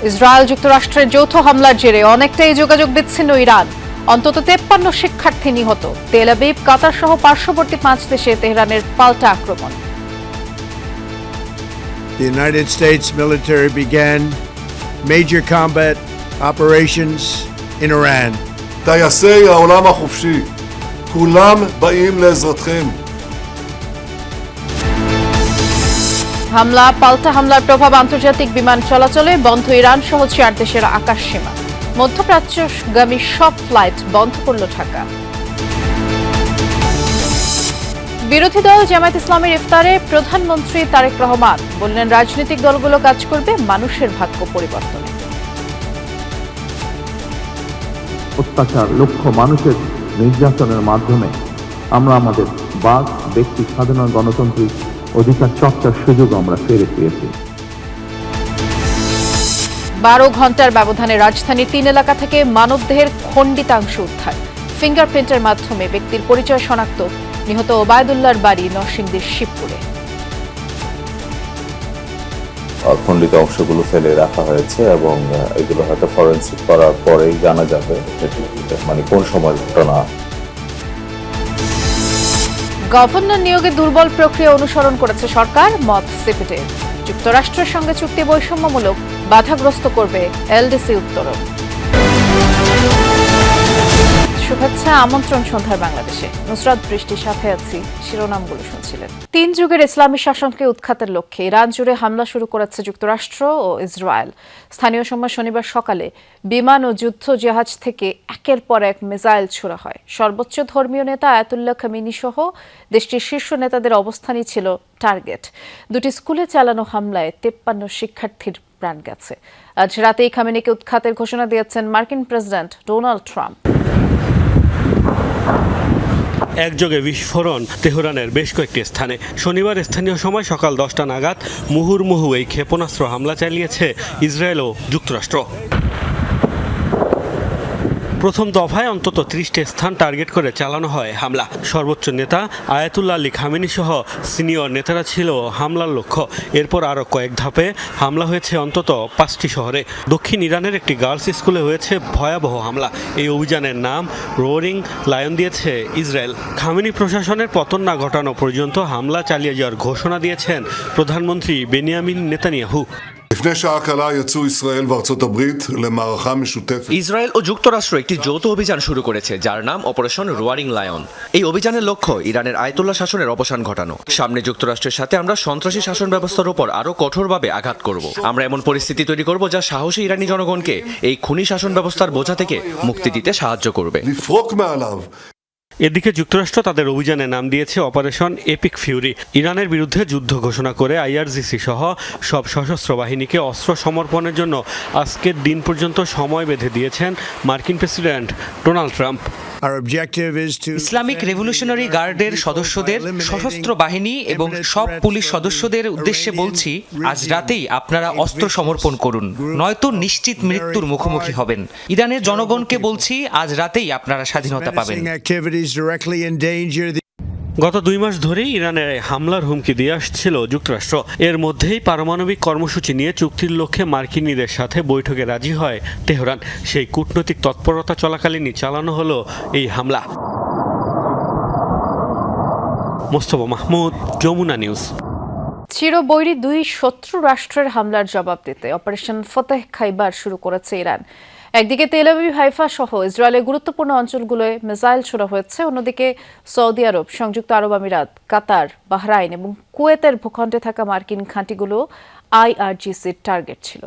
Israel যুক্তরাষ্ট্রের যৌথ হামলার জেরে অনেকটাই যোগাযোগ বিচ্ছিন্ন ইরান। অন্তত 53 শিক্ষার্থী নিহত। তেল আবিব, কাতার সহ পার্শ্ববর্তী 5 দেশে তেহরানের পাল্টা আক্রমণ। The United States military began major combat operations in Iran. טייסי העולם החופשי, כולם באים לעזרתכם. হামলা, পাল্টা হামলার প্রভাব আন্তর্জাতিক বিমান চলাচলে বন্ধ। ইরান সহ 4 দেশের আকাশ সীমা। মধ্যপ্রাচ্যগামী সব ফ্লাইট বন্ধ করল ঢাকা। বিরোধী দল জামায়াত ইসলামীর ইফতারে প্রধানমন্ত্রী তারেক রহমান বললেন, রাজনৈতিক দলগুলো কাজ করবে মানুষের ভাগ্য পরিবর্তনে। অত্যাচার, লক্ষ মানুষের নির্যাতনের মাধ্যমে আমরা আমাদের বাক, ব্যক্তি স্বাধীন গণতান্ত্রিক অধিকার চর্চার সুযোগ আমরা ফিরে পেয়েছি। 12 ঘন্টার ব্যবধানে রাজধানীর 3 এলাকা থেকে মানবদেহের খণ্ডিতাংশ উদ্ধার। ফিঙ্গারপ্রিন্টের মাধ্যমে ব্যক্তির পরিচয় শনাক্ত। নিহত ওবায়দুল্লাহর বাড়ি নরসিংদীর শিবপুরে। খণ্ডিত অংশগুলো ফেলে রাখা হয়েছে এবং এগুলো হয়তো ফরেনসিক করার পরেই জানা যাবে মানে কোন সময়ের ঘটনা। গভর্নর নিয়োগে দুর্বল প্রক্রিয়া অনুসরণ করেছে সরকার, মত সিপিডির। যুক্তরাষ্ট্রের সঙ্গে চুক্তি বৈষম্যমূলক, বাধাগ্রস্ত করবে এলডিসি উত্তরণ। শুভেচ্ছা, আমন্ত্রণ সন্ধ্যার বাংলাদেশে। নুসরাত বৃষ্টির সাথে আছি। শিরোনামগুলো শুনছিলেন। 3 যুগের ইসলামী শাসনকে উৎখাতের লক্ষ্যে ইরান জুড়ে হামলা শুরু করেছে যুক্তরাষ্ট্র ও ইসরায়েল। স্থানীয় সময় শনিবার সকালে বিমান ও যুদ্ধ জাহাজ থেকে একের পর এক মিসাইল ছোড়া হয়। সর্বোচ্চ ধর্মীয় নেতা আয়াতুল্লাহ খামেনি সহ দেশটির শীর্ষ নেতাদের অবস্থানই ছিল টার্গেট। 2টি স্কুলে চালানো হামলায় 53 শিক্ষার্থীর প্রাণ গেছে। আজ রাতেই খামেনিকে উৎখাতের ঘোষণা দিয়েছেন মার্কিন প্রেসিডেন্ট ডোনাল্ড ট্রাম্প। একযোগে বিস্ফোরণ তেহরানের বেশ কয়েকটি স্থানে। শনিবার স্থানীয় সময় সকাল 10টা নাগাদ মুহুর্মুহু এই ক্ষেপণাস্ত্র হামলা চালিয়েছে ইসরায়েল ও যুক্তরাষ্ট্র। প্রথম দফায় অন্তত 30টি স্থান টার্গেট করে চালানো হয় হামলা। সর্বোচ্চ নেতা আয়াতুল্লাহ আলী খামেনি সহ সিনিয়র নেতারা ছিল হামলার লক্ষ্য। এরপর আরও কয়েক ধাপে হামলা হয়েছে অন্তত 5টি শহরে। দক্ষিণ ইরানের একটি গার্লস স্কুলে হয়েছে ভয়াবহ হামলা। এই অভিযানের নাম রোয়ারিং লায়ন দিয়েছে ইসরায়েল। খামেনি প্রশাসনের পতন না ঘটানো পর্যন্ত হামলা চালিয়ে যাওয়ার ঘোষণা দিয়েছেন প্রধানমন্ত্রী বেনিয়ামিন নেতানিয়াহু। ইসরায়েল ও যুক্তরাষ্ট্র একটি যৌথ অভিযান শুরু করেছে যার নাম অপারেশন রোয়ারিং লায়ন। এই অভিযানের লক্ষ্য ইরানের আয়াতুল্লাহ শাসনের অবসান ঘটানো। সামনে যুক্তরাষ্ট্রের সাথে আমরা সন্ত্রাসী শাসন ব্যবস্থার উপর আরো কঠোরভাবে আঘাত করব। আমরা এমন পরিস্থিতি তৈরি করব যা সাহসী ইরানি জনগণকে এই খুনি শাসন ব্যবস্থার বোঝা থেকে মুক্তি দিতে সাহায্য করবে। এদিকে যুক্তরাষ্ট্র তাদের অভিযানের নাম দিয়েছে অপারেশন এপিক ফিউরি। ইরানের বিরুদ্ধে যুদ্ধ ঘোষণা করে আইআরজিসি সহ সব সশস্ত্র বাহিনীকে অস্ত্র সমর্পণের জন্য আজকের দিন পর্যন্ত সময় বেঁধে দিয়েছেন মার্কিন president Donald Trump. Islamic revolutionary গার্ডের সদস্যদের, সশস্ত্র বাহিনী এবং সব পুলিশ সদস্যদের উদ্দেশ্যে বলছি, আজ রাতেই আপনারা অস্ত্র সমর্পণ করুন, নয়তো নিশ্চিত মৃত্যুর মুখোমুখি হবেন। ইরানের জনগণকে বলছি, আজ রাতেই আপনারা স্বাধীনতা পাবেন। গত 2 মাস ধরেই ইরানে হামলার হুমকি দিয়ে আসছিল যুক্তরাষ্ট্র। এর মধ্যেই পারমাণবিক কর্মসূচি নিয়ে চুক্তির লক্ষ্যে মার্কিনীদের সাথে বৈঠকে রাজি হয় তেহরান। সেই কূটনৈতিক তৎপরতা চলাকালীনই চালানো হলো এই হামলা। মোস্তফা মাহমুদ, যমুনা নিউজ। চিরবৈরী 2 শত্রু রাষ্ট্রের হামলার জবাব দিতে অপারেশন ফতেহ খাইবার শুরু করেছে ইরান। একদিকে তেল আবিব, হাইফা সহ ইসরায়েলের গুরুত্বপূর্ণ অঞ্চলগুলোয় মিসাইল ছোড়া হয়েছে। অন্যদিকে সৌদি আরব, সংযুক্ত আরব আমিরাত, কাতার, বাহরাইন এবং কুয়েতের ভূখণ্ডে থাকা মার্কিন ঘাঁটিগুলো আইআরজিসির টার্গেট ছিল।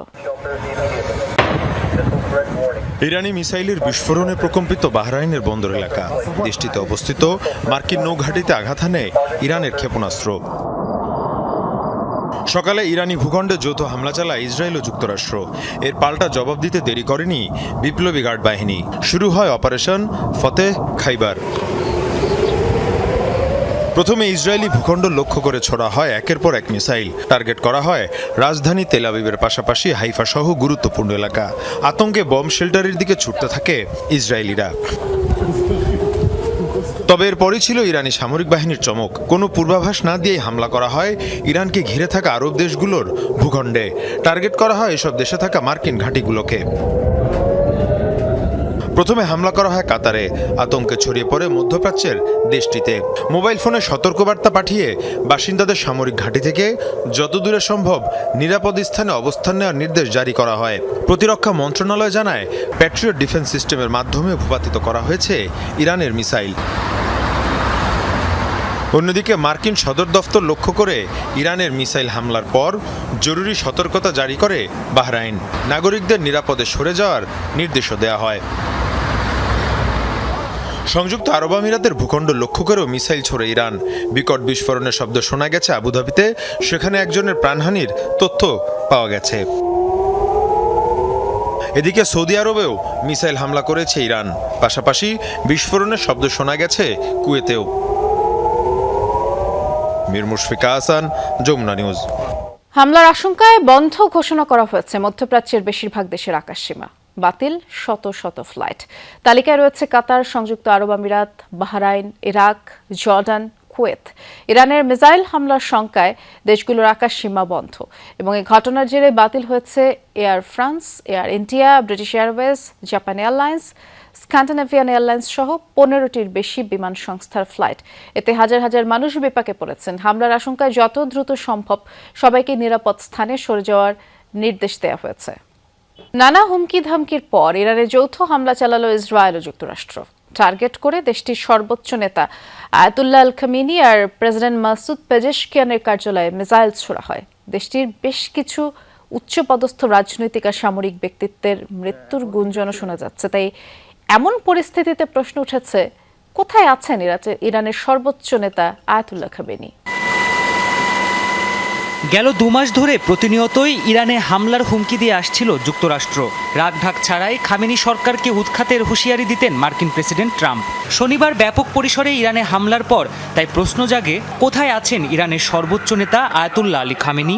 ইরানি মিসাইলের বিস্ফোরণে প্রকম্পিত বাহরাইনের বন্দর এলাকা। দেশটিতে অবস্থিত মার্কিন নৌঘাঁটিতে আঘাত হানে ইরানের ক্ষেপণাস্ত্র। সকালে ইরানি ভূখণ্ডে যৌথ হামলা চালায় ইসরায়েল ও যুক্তরাষ্ট্র। এর পাল্টা জবাব দিতে দেরি করেনি বিপ্লবী গার্ড বাহিনী। শুরু হয় অপারেশন ফতেহ খাইবার। প্রথমে ইসরায়েলি ভূখণ্ড লক্ষ্য করে ছোড়া হয় একের পর এক মিসাইল। টার্গেট করা হয় রাজধানী তেল আবিবের পাশাপাশি হাইফা সহ গুরুত্বপূর্ণ এলাকা। আতঙ্কে বম শেল্টারের দিকে ছুটতে থাকে ইসরায়েলিরা। তবে এরপরই ছিল ইরানি সামরিক বাহিনীর চমক। কোনো পূর্বাভাস না দিয়েই হামলা করা হয় ইরানকে ঘিরে থাকা আরব দেশগুলোর ভূখণ্ডে। টার্গেট করা হয় এসব দেশে থাকা মার্কিন ঘাঁটিগুলোকে। প্রথমে হামলা করা হয় কাতারে, আতঙ্কে ছড়িয়ে পড়ে মধ্যপ্রাচ্যের দেশটিতে। মোবাইল ফোনে সতর্কবার্তা পাঠিয়ে বাসিন্দাদের সামরিক ঘাঁটি থেকে যত দূরে সম্ভব নিরাপদ স্থানে অবস্থান নেওয়ার নির্দেশ জারি করা হয়। প্রতিরক্ষা মন্ত্রণালয় জানায়, প্যাট্রিয়ট ডিফেন্স সিস্টেমের মাধ্যমে ভূপাতিত করা হয়েছে ইরানের মিসাইল। অন্যদিকে মার্কিন সদর দফতর লক্ষ্য করে ইরানের মিসাইল হামলার পর জরুরি সতর্কতা জারি করে বাহরাইন। নাগরিকদের নিরাপদে সরে যাওয়ার নির্দেশও দেওয়া হয়। সংযুক্ত আরব আমিরাতের ভূখণ্ড লক্ষ্য করেও মিসাইল ছোড়ে ইরান। বিকট বিস্ফোরণের শব্দ শোনা গেছে আবুধাবিতে, সেখানে একজনের প্রাণহানির তথ্য পাওয়া গেছে। এদিকে সৌদি আরবেও মিসাইল হামলা করেছে ইরান, পাশাপাশি বিস্ফোরণের শব্দ শোনা গেছে কুয়েতেও। মীর মুশফিকা হাসান, যমুনা নিউজ। হামলার আশঙ্কায় বন্ধ ঘোষণা করা হয়েছে মধ্যপ্রাচ্যের বেশিরভাগ দেশের আকাশসীমা। বাতিল শত শত ফ্লাইট। তালিকায় রয়েছে কাতার, সংযুক্ত আরব আমিরাত, বাহরাইন, ইরাক, জর্ডান, কুয়েত। ইরানের মিসাইল হামলার শঙ্কায় দেশগুলোর আকাশসীমা বন্ধ এবং এই ঘটনার জেরে বাতিল হয়েছে air France, air India, British Airways, Japan airlines, Scandinavian airlines সহ 15টির বেশি বিমান সংস্থার ফ্লাইট। এতে হাজার হাজার মানুষ বিপাকে পড়েছেন। হামলার আশঙ্কায় যত দ্রুত সম্ভব সবাইকে নিরাপদ স্থানে সরে যাওয়ার নির্দেশ দেওয়া হয়েছে। নানা হুমকি ধামকির পর ইরানে যৌথ হামলা চালালো ইসরায়েল ও যুক্তরাষ্ট্র। টার্গেট করে দেশটির সর্বোচ্চ নেতা আয়াতুল্লাহ আল খামেনি আর প্রেসিডেন্ট মাসুদ পেজেশকিয়ানের কার্যালয়ে মিসাইল ছোড়া হয়। দেশটির বেশ কিছু উচ্চপদস্থ রাজনৈতিক আর সামরিক ব্যক্তিত্বের মৃত্যুর গুঞ্জনও শোনা যাচ্ছে। তাই এমন পরিস্থিতিতে প্রশ্ন উঠেছে, কোথায় আছেন ইরানের সর্বোচ্চ নেতা আয়াতুল্লাহ খামেনি? গেল 2 মাস ধরে প্রতিনিয়তই ইরানে হামলার হুমকি দিয়ে আসছিল যুক্তরাষ্ট্র। রাগঢাক ছাড়াই খামেনি সরকারকে উৎখাতের হুঁশিয়ারি দিতেন মার্কিন প্রেসিডেন্ট ট্রাম্প। শনিবার ব্যাপক পরিসরে ইরানে হামলার পর তাই প্রশ্ন জাগে, কোথায় আছেন ইরানের সর্বোচ্চ নেতা আয়াতুল্লাহ আলী খামেনি?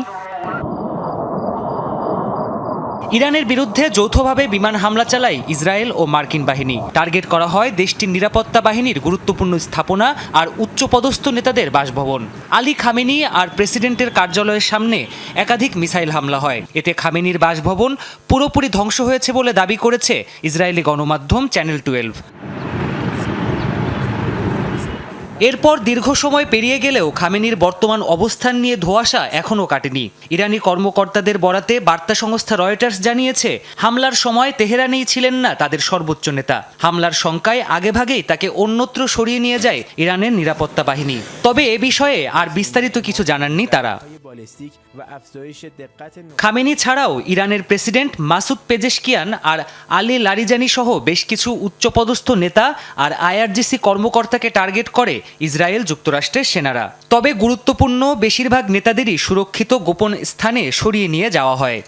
ইরানের বিরুদ্ধে যৌথভাবে বিমান হামলা চালায় ইসরায়েল ও মার্কিন বাহিনী। টার্গেট করা হয় দেশটির নিরাপত্তা বাহিনীর গুরুত্বপূর্ণ স্থাপনা আর উচ্চপদস্থ নেতাদের বাসভবন। আলী খামেনি আর প্রেসিডেন্টের কার্যালয়ের সামনে একাধিক মিসাইল হামলা হয়। এতে খামেনির বাসভবন পুরোপুরি ধ্বংস হয়েছে বলে দাবি করেছে ইসরায়েলি গণমাধ্যম চ্যানেল 12। এরপর দীর্ঘ সময় পেরিয়ে গেলেও খামেনির বর্তমান অবস্থান নিয়ে ধোঁয়াশা এখনও কাটেনি। ইরানি কর্মকর্তাদের বরাতে বার্তা সংস্থা রয়টার্স জানিয়েছে, হামলার সময় তেহরানেই ছিলেন না তাদের সর্বোচ্চ নেতা। হামলার শঙ্কায় আগেভাগেই তাকে অন্যত্র সরিয়ে নিয়ে যায় ইরানের নিরাপত্তা বাহিনী। তবে এ বিষয়ে আর বিস্তারিত কিছু জানাননি তারা। খামেনি ছাড়াও ইরানের প্রেসিডেন্ট মাসুদ পেজেশকিয়ান আর আলী লারিজানি সহ বেশ কিছু উচ্চপদস্থ নেতা আর আইআরজিসি কর্মকর্তাকে টার্গেট করে ইসরায়েল যুক্তরাষ্ট্রের সেনারা। তবে গুরুত্বপূর্ণ বেশিরভাগ নেতাদেরই সুরক্ষিত গোপন স্থানে সরিয়ে নিয়ে যাওয়া হয়।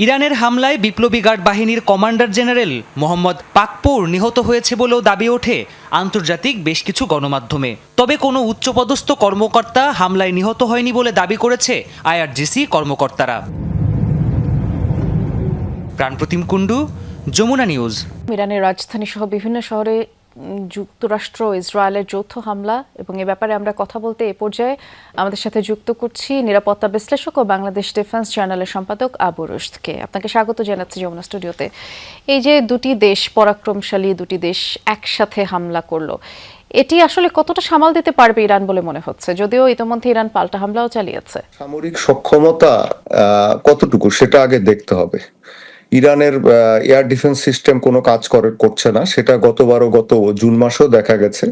ইরানের হামলায় বিপ্লবী গার্ড বাহিনীর কমান্ডার জেনারেল মোহাম্মদ পাকপোর নিহত হয়েছে বলেও দাবি ওঠে আন্তর্জাতিক বেশ কিছু গণমাধ্যমে। তবে কোনো উচ্চপদস্থ কর্মকর্তা হামলায় নিহত হয়নি বলে দাবি করেছে আইআরজিসি কর্মকর্তারা। প্রাণপ্রতিম কুণ্ডু, যমুনা নিউজ। ইরানের রাজধানী সহ বিভিন্ন শহরে যুক্তরাষ্ট্র ও ইসরায়েলের যৌথ হামলা এবং এ ব্যাপারে আমরা কথা বলতে এ পর্যায়ে আমাদের সাথে যুক্ত করছি নিরাপত্তা বিশ্লেষক ও বাংলাদেশ ডিফেন্স জার্নালের সম্পাদক আবু রুশদকে। আপনাকে স্বাগত জানাচ্ছি যমুনা স্টুডিওতে। এই যে দুটি দেশ, পরাক্রমশালী দুটি দেশ একসাথে হামলা করলো, এটি আসলে কতটা সামাল দিতে পারবে ইরান বলে মনে হচ্ছে? যদিও ইতিমধ্যে ইরান পাল্টা হামলাও চালিয়েছে। সামরিক সক্ষমতা কতটুকু সেটা আগে দেখতে হবে। ইরানের এয়ার ডিফেন্স সিস্টেম কোনো কাজ করছে না, সেটা গত জুন মাসেও দেখা গেছে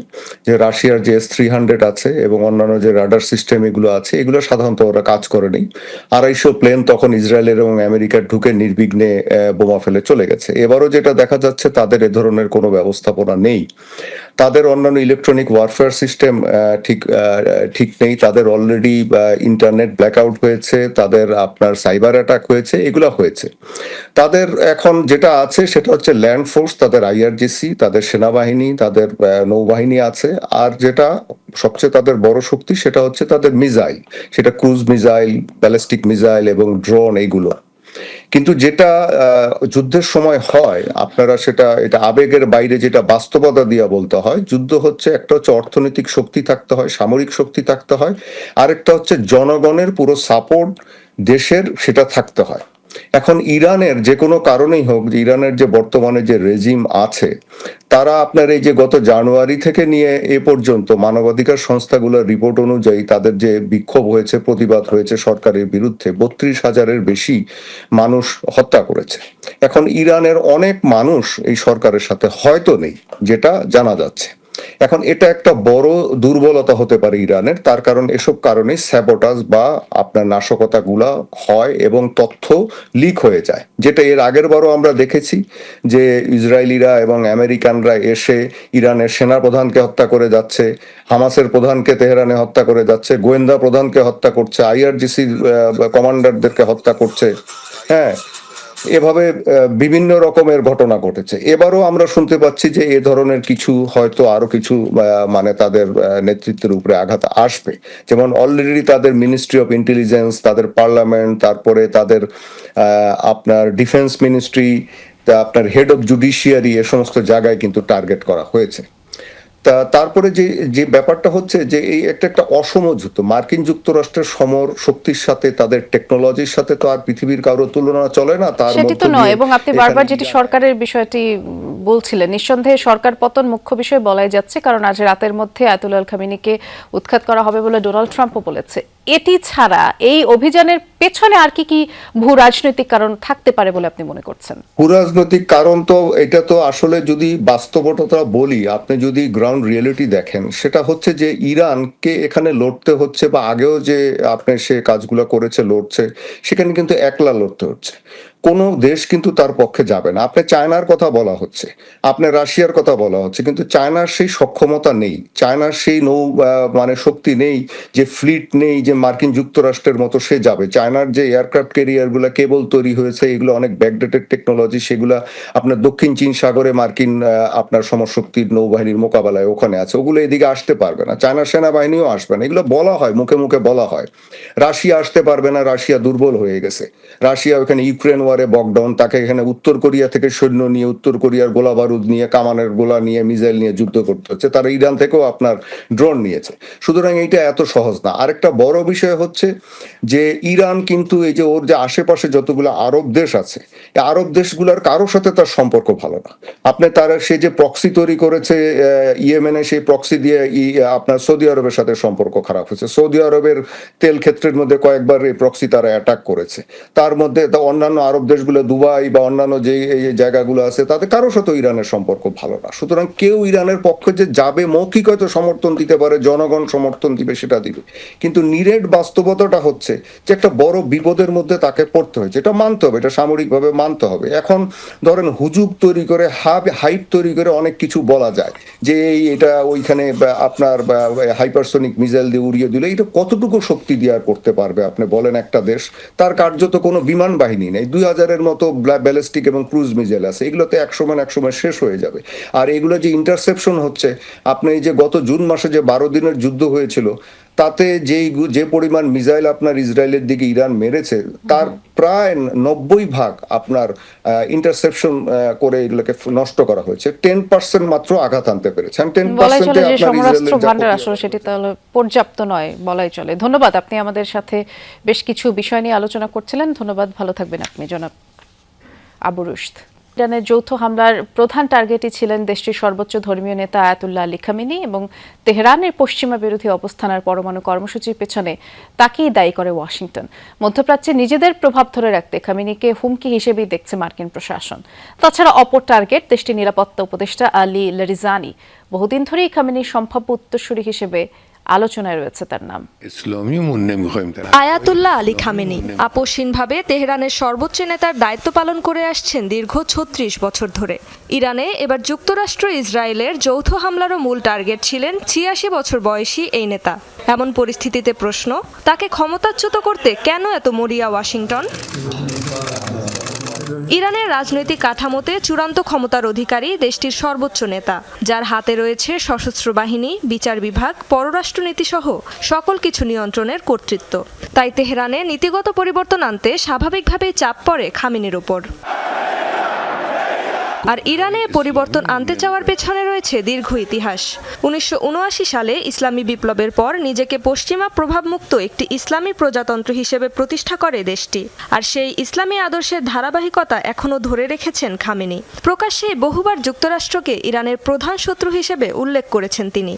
যে রাশিয়ার যে S-300 আছে এবং অন্যান্য যে রাডার সিস্টেম এগুলো আছে, এগুলো সাধারণত ওরা কাজ করেনি। 250 প্লেন তখন ইসরায়েলের এবং আমেরিকার ঢুকে নির্বিঘ্নে বোমা ফেলে চলে গেছে। এবারও যেটা দেখা যাচ্ছে তাদের এ ধরনের কোনো ব্যবস্থাপনা নেই। তাদের অন্যান্য ইলেকট্রনিক ওয়ারফেয়ার সিস্টেম ঠিক নেই। তাদের অলরেডি ইন্টারনেট ব্ল্যাকআউট হয়েছে, তাদের আপনার সাইবার অ্যাটাক হয়েছে, এগুলো হয়েছে। তাদের এখন যেটা আছে সেটা হচ্ছে ল্যান্ড ফোর্স, তাদের আইআরজিসি, তাদের সেনাবাহিনী, তাদের নৌবাহিনী আছে। আর যেটা সবচেয়ে তাদের বড় শক্তি সেটা হচ্ছে তাদের মিসাইল, সেটা ক্রুজ মিসাইল, ব্যালিস্টিক মিসাইল এবং ড্রোন। এইগুলো কিন্তু যেটা যুদ্ধের সময় হয়, আপনারা এটা আবেগের বাইরে যেটা বাস্তবতা দিয়ে বলতে হয়, যুদ্ধ হচ্ছে একটা হচ্ছে অর্থনৈতিক শক্তি থাকতে হয়, সামরিক শক্তি থাকতে হয়, আরেকটা হচ্ছে জনগণের পুরো সাপোর্ট দেশের সেটা থাকতে হয়। এখন ইরানের যে কোনো কারণেই হোক, যে ইরানের যে বর্তমানে যে রেজিম আছে, তারা আপনার এই যে গত জানুয়ারি থেকে নিয়ে এ পর্যন্ত মানবাধিকার সংস্থাগুলোর রিপোর্ট অনুযায়ী তাদের যে বিক্ষোভ হয়েছে, প্রতিবাদ হয়েছে সরকারের বিরুদ্ধে, 32,000-এর বেশি মানুষ হত্যা করেছে। এখন ইরানের অনেক মানুষ এই সরকারের সাথে হয়তো নেই, যেটা জানা যাচ্ছে। এখন এটা একটা বড় দুর্বলতা হতে পারে ইরানের, তার কারণ এসব কারণে স্যাবোটাজ বা আপনার নাশকতাগুলা হয় এবং তথ্য লিক হয়ে যায়, যেটা এর আগের বারও আমরা দেখেছি যে ইসরায়েলিরা এবং আমেরিকানরা এসে ইরানের সেনাপ্রধানকে হত্যা করে যাচ্ছে, হামাসের প্রধানকে তেহরানে হত্যা করে যাচ্ছে, গোয়েন্দা প্রধানকে হত্যা করছে, IRGC কমান্ডারদেরকে হত্যা করছে। হ্যাঁ, এভাবে বিভিন্ন রকমের ঘটনা ঘটেছে। এবারও আমরা শুনতে পাচ্ছি যে এ ধরনের কিছু হয়তো আরো কিছু মানে তাদের নেতৃত্বের উপরে আঘাত আসবে। যেমন অলরেডি তাদের মিনিস্ট্রি অফ ইন্টেলিজেন্স, তাদের পার্লামেন্ট, তারপরে তাদের আপনার ডিফেন্স মিনিস্ট্রি, আপনার হেড অফ জুডিশিয়ারি, এ সমস্ত জায়গায় কিন্তু টার্গেট করা হয়েছে। তারপরে যে ব্যাপারটা হচ্ছে যে এই একটা অসমঝোত, মার্কিন যুক্তরাষ্ট্রের সমর শক্তির সাথে তাদের টেকনোলজির সাথে তো আর পৃথিবীর কারো তুলনা চলে না। তার সেটি তো নয়, এবং আপনি বারবার যেটি সরকারের বিষয়টি বলছিলেন, নিঃসন্দেহে সরকার পতন মুখ্য বিষয় বলাই যাচ্ছে, কারণ আজ রাতের মধ্যে আয়াতুল্লাহ আল খামেনিকে উৎখাত করা হবে বলে ডোনাল্ড ট্রাম্পও বলেছে। এটি ছাড়া এই অভিযানের পেছনে আর কি ভূ রাজনৈতিক কারণ থাকতে পারে বলে আপনি মনে করছেন? ভূ রাজনৈতিক কারণ তো এটা তো আসলে যদি বাস্তবতা বলি, আপনি যদি গ্রাউন্ড রিয়েলিটি দেখেন, সেটা হচ্ছে যে ইরানকে এখানে লড়তে হচ্ছে, বা আগেও যে আপনি সে কাজগুলো করেছে লড়ছে, সেখানে কিন্তু একলা লড়তে হচ্ছে। কোনো দেশ কিন্তু তার পক্ষে যাবে না। আপনি চায়নার কথা বলা হচ্ছে, আপনি রাশিয়ার কথা বলা হচ্ছে, কিন্তু চায়নার সেই সক্ষমতা নেই, চায়নার সেই মানে শক্তি নেই, যে ফ্লিট নেই যে মার্কিন যুক্তরাষ্ট্রের মতো সে যাবে। চায়নার যে এয়ারক্রাফট ক্যারিয়ারগুলো কেবল তৈরি হয়েছে, এগুলো অনেক ব্যাকডেটেড টেকনোলজি, সেগুলা আপনার দক্ষিণ চীন সাগরে মার্কিন আপনার সমশক্তির নৌবাহিনীর মোকাবেলায় ওখানে আছে, ওগুলো এদিকে আসতে পারবে না। চায়নার সেনাবাহিনীও আসবে না, এগুলো বলা হয়, মুখে মুখে বলা হয়। রাশিয়া আসতে পারবে না, রাশিয়া দুর্বল হয়ে গেছে। রাশিয়া ওখানে ইউক্রেন ওয়ারে বকডাউন, তাকে এখানে উত্তর কোরিয়া থেকে সৈন্য নিয়ে, উত্তর কোরিয়ার গোলা বারুদ নিয়ে, কামানের গোলা নিয়ে, মিসাইল নিয়ে যুদ্ধ করতে হচ্ছে। তারা ইরান থেকেও আপনার ড্রোন নিয়েছে। সুতরাং এইটা এত সহজ না। আরেকটা বড় বিষয় হচ্ছে যে ইরান কিন্তু এই যে ওর যে আশেপাশে যতগুলো আরব দেশ আছে, এই আরব দেশগুলোর কারোর সাথে তার সম্পর্ক ভালো না। আপনি তারা সে যে প্রক্সি তৈরি করেছে ইয়েমেনে, সেই প্রক্সি দিয়ে আপনার সৌদি আরবের সাথে সম্পর্ক খারাপ হয়েছে। সৌদি আরবের তেল ক্ষেত্রের মধ্যে কয়েকবার এই প্রক্সি তারা অ্যাটাক করেছে। তার মধ্যে অন্যান্য আরব দেশগুলো, দুবাই বা অন্যান্য যে জায়গাগুলো আছে, তাতে কারোর সাথে ইরানের সম্পর্ক ভালো না। সুতরাং কেউ ইরানের পক্ষে যে যাবে, মৌখিক হয়তো সমর্থন দিতে পারে, জনগণ সমর্থন দিবে, সেটা দিবে, কিন্তু নিরেট বাস্তবতাটা হচ্ছে যে একটা বড় বিপদের মধ্যে তাকে পড়তে হয়েছে। এটা মানতে হবে, এটা সামরিকভাবে মানতে হবে। এখন ধরেন হুজুগ তৈরি করে, হাইপ তৈরি করে অনেক কিছু বলা যায় যে এটা ওইখানে আপনার হাইপারসোনিক মিসাইল দিয়ে উড়িয়ে দিলে এটা কতটুকু শক্তি দিয়ে আর করতে পারবে আপনি বলেন? একটা দেশ, তার কার্যত কোনো বিমান বাহিনী নেই, 2000-এর মতো ব্যালিস্টিক এবং ক্রুজ মিসাইল আছে, এগুলোতে এক সময় শেষ হয়ে যাবে। আর এগুলো যে ইন্টারসেপশন হচ্ছে, আপনি এই যে গত জুন মাসে যে 12 দিনের যুদ্ধ হয়েছিল, তাতে যে পরিমাণ মিসাইল আপনার ইসরায়েলের দিকে ইরান মেরেছে, তার প্রায় 90% আপনার ইন্টারসেপশন করে এগুলোকে নষ্ট করা হয়েছে। 10% মাত্র আঘাত আনতে পেরেছে। 10%-এ আপনার ইসরায়েলের আসলে সেটি তাহলে পর্যাপ্ত নয় বলাই চলে। ধন্যবাদ, আপনি আমাদের সাথে বেশ কিছু বিষয় নিয়ে আলোচনা করছিলেন। ধন্যবাদ, ভালো থাকবেন আপনি জনাব আবু রুশদ। ইরানের যৌথ হামলার প্রধান টার্গেটই ছিলেন দেশটির সর্বোচ্চ ধর্মীয় নেতা আয়াতুল্লাহ আলী খামেনি, এবং তেহরানের পশ্চিমা বিরোধী অবস্থান আর পরমাণু কর্মসূচির পেছনে তাকেই দায়ী করে ওয়াশিংটন। মধ্যপ্রাচ্যে নিজেদের প্রভাব ধরে রাখতে খামেনিকে হুমকি হিসেবেই দেখছে মার্কিন প্রশাসন। তাছাড়া অপর টার্গেট দেশটির নিরাপত্তা উপদেষ্টা আলী লারিজানি। বহুদিন ধরেই খামেনির সম্ভাব্য উত্তরসূরি হিসেবে আলোচনায় রয়েছে তার নাম। আয়াতুল্লাহ আলী খামেনি আপসহীনভাবে তেহরানের সর্বোচ্চ নেতার দায়িত্ব পালন করে আসছেন দীর্ঘ 36 বছর ধরে। ইরানে এবার যুক্তরাষ্ট্র ইসরায়েলের যৌথ হামলারও মূল টার্গেট ছিলেন 86 বছর বয়সী এই নেতা। এমন পরিস্থিতিতে প্রশ্ন, তাকে ক্ষমতাচ্যুত করতে কেন এত মরিয়া ওয়াশিংটন? ইরানের রাজনৈতিক কাঠামোতে চূড়ান্ত ক্ষমতার অধিকারী দেশটির সর্বোচ্চ নেতা, যার হাতে রয়েছে সশস্ত্র বাহিনী, বিচার বিভাগ, পররাষ্ট্রনীতি সহ সকল কিছু নিয়ন্ত্রণের কর্তৃত্ব। তাই তেহরানে নীতিগত পরিবর্তন আনতে স্বাভাবিকভাবেই চাপ পড়ে খামেনির ওপর। আর ইরানে পরিবর্তন আনতে চাওয়ার পেছনে রয়েছে দীর্ঘ ইতিহাস। 1979 সালে ইসলামী বিপ্লবের পর নিজেকে পশ্চিমা প্রভাবমুক্ত একটি ইসলামী প্রজাতন্ত্র হিসেবে প্রতিষ্ঠা করে দেশটি। আর সেই ইসলামী আদর্শের ধারাবাহিকতা এখনও ধরে রেখেছেন খামেনি। প্রকাশ্যে বহুবার যুক্তরাষ্ট্রকে ইরানের প্রধান শত্রু হিসেবে উল্লেখ করেছেন তিনি।